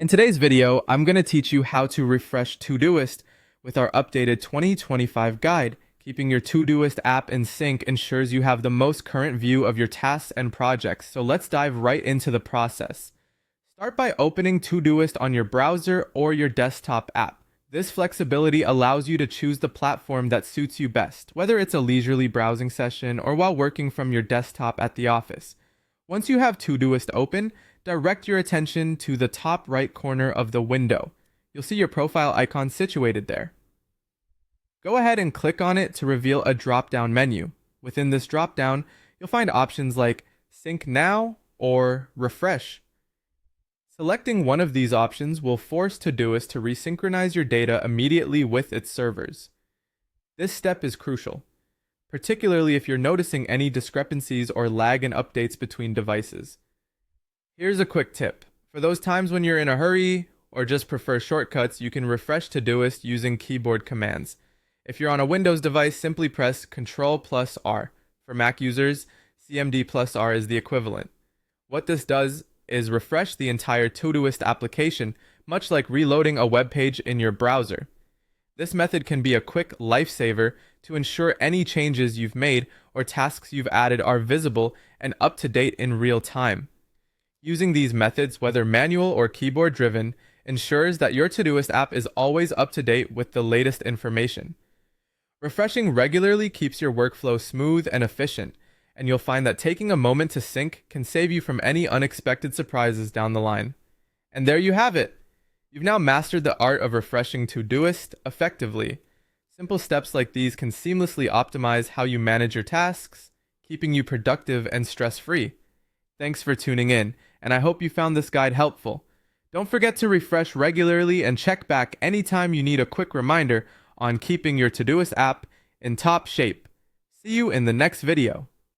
In today's video, I'm going to teach you how to refresh Todoist with our updated 2025 guide. Keeping your Todoist app in sync ensures you have the most current view of your tasks and projects, so let's dive right into the process. Start by opening Todoist on your browser or your desktop app. This flexibility allows you to choose the platform that suits you best, whether it's a leisurely browsing session or while working from your desktop at the office. Once you have Todoist open, direct your attention to the top right corner of the window. You'll see your profile icon situated there. Go ahead and click on it to reveal a drop-down menu. Within this drop-down, you'll find options like Sync Now or Refresh. Selecting one of these options will force Todoist to resynchronize your data immediately with its servers. This step is crucial, particularly if you're noticing any discrepancies or lag in updates between devices. Here's a quick tip. For those times when you're in a hurry or just prefer shortcuts, you can refresh Todoist using keyboard commands. If you're on a Windows device, simply press Ctrl+R. For Mac users, CMD+R is the equivalent. What this does is refresh the entire Todoist application, much like reloading a web page in your browser. This method can be a quick lifesaver to ensure any changes you've made or tasks you've added are visible and up to date in real time. Using these methods, whether manual or keyboard driven, ensures that your Todoist app is always up to date with the latest information. Refreshing regularly keeps your workflow smooth and efficient, and you'll find that taking a moment to sync can save you from any unexpected surprises down the line. And there you have it! You've now mastered the art of refreshing Todoist effectively. Simple steps like these can seamlessly optimize how you manage your tasks, keeping you productive and stress-free. Thanks for tuning in, and I hope you found this guide helpful. Don't forget to refresh regularly and check back anytime you need a quick reminder on keeping your Todoist app in top shape. See you in the next video.